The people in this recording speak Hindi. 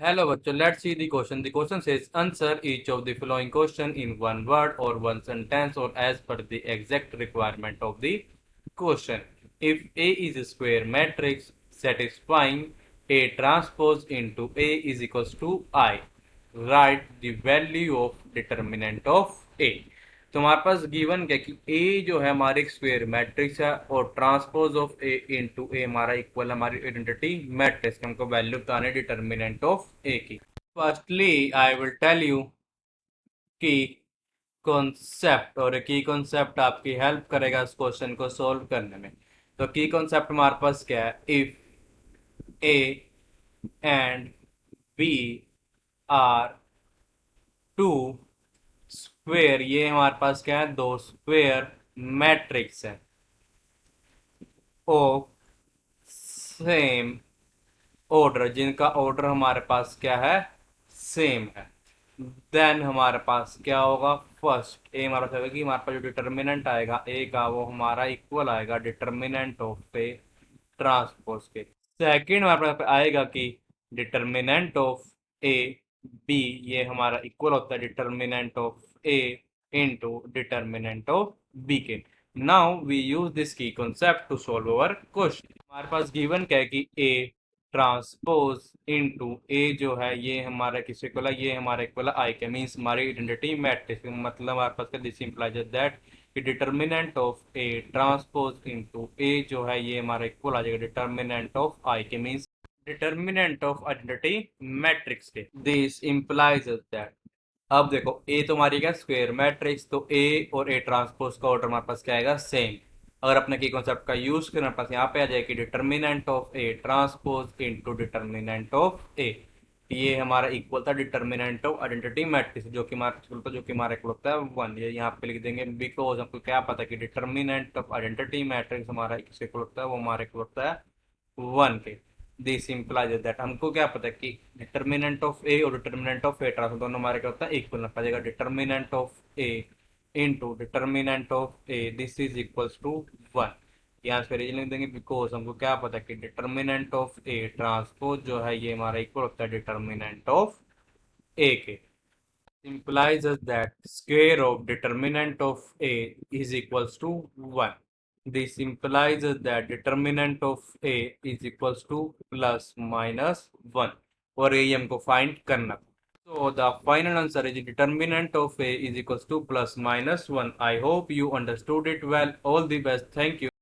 Hello, bachcho. Let's see the question. The question says answer each of the following question in one word or one sentence or as per the exact requirement of the question. If A is a square matrix satisfying A transpose into A is equals to I, write the value of determinant of A. तो हमारे पास गिवन क्या कि ए जो है हमारे एक स्क्वायर मैट्रिक्स है और transpose of A into A हमारा इक्वल हमारी आइडेंटिटी मैट्रिक्स हमको वैल्यू बताने डिटर्मिनेंट ऑफ ए की। Firstly I will tell you कि कॉन्सेप्ट और की कॉन्सेप्ट आपकी हेल्प करेगा इस क्वेश्चन को सॉल्व करने में। तो की कॉन्सेप्ट हमारे पास क्या है? If A and B are two square, ये हमारे पास क्या है? दो स्क्वेयर मैट्रिक्स है ऑफ सेम ऑर्डर, जिनका ऑर्डर हमारे पास क्या है? सेम है। देन हमारे पास क्या होगा? फर्स्ट ए हमारे पास आएगा कि हमारे पास जो डिटर्मिनेंट आएगा ए का वो हमारा इक्वल आएगा डिटर्मिनेंट ऑफ ए ट्रांसपोज के। सेकंड हमारे पास आएगा कि डिटर्मिनेंट ऑफ ए बी, ये हमारा इक्वल होता है determinant of A into determinant of B के। Now we use this key concept to solve our question. हमारे पास गिवन क्या है कि ए ट्रांसपोज इनटू ए जो है ये हमारा किसी को ये हमारा इक्वल आई के, मींस हमारी आइडेंटिटी मैट्रिक्स, मतलब हमारे पास दिस इंप्लाइज दैट कि determinant of A transpose into A जो है ये हमारा इक्वल आ जाएगा डिटर्मिनेंट ऑफ आई के, means determinant of identity matrix के। दिस इंप्लाइज दैट, अब देखो ए तो हमारी क्या? स्क्वायर मैट्रिक्स, तो ए और ए ट्रांसपोज का ऑर्डर हमारे पास क्या आएगा? सेम। अगर अपने की कॉन्सेप्ट का यूज करें हमारे पास यहाँ पे आ जाए कि determinant of A transpose into determinant of A, ये हमारा इक्वल था डिटर्मिनेंट ऑफ आइडेंटिटी मैट्रिक्स जो कि हमारा इक्वल था, जो कि हमारा इक्वल होता है वन। ये यहाँ पे लिख देंगे बिकॉज हमको क्या पता कि डिटर्मिनेंट ऑफ आइडेंटिटी मैट्रिक्स हमारा किसके इक्वल होता है? वो हमारा इक्वल होता है वन के। दिस इंप्लाइज दैट, हमको क्या पता है कि डिटर्मिनेंट ऑफ ए और डिटर्मिनेंट ऑफ ए ट्रांसफर दोनों हमारे क्या होता है? इक्वल रखा जाएगा। Determinant of A into determinant of A, this is equals to one. यहाँ पे रीजन लिख देंगे बिकॉज हमको क्या पता है कि डिटर्मिनेंट ऑफ ए ट्रांसपोज जो है ये हमारा इक्वल होता है डिटर्मिनेंट ऑफ ए के। implies us that square of determinant of A is equals to 1. This implies us that determinant of A is equals to plus minus 1 और ये हमको फाइंड करना। So the final answer is determinant of A is equals to plus minus 1. I hope you understood it well. All the best. Thank you.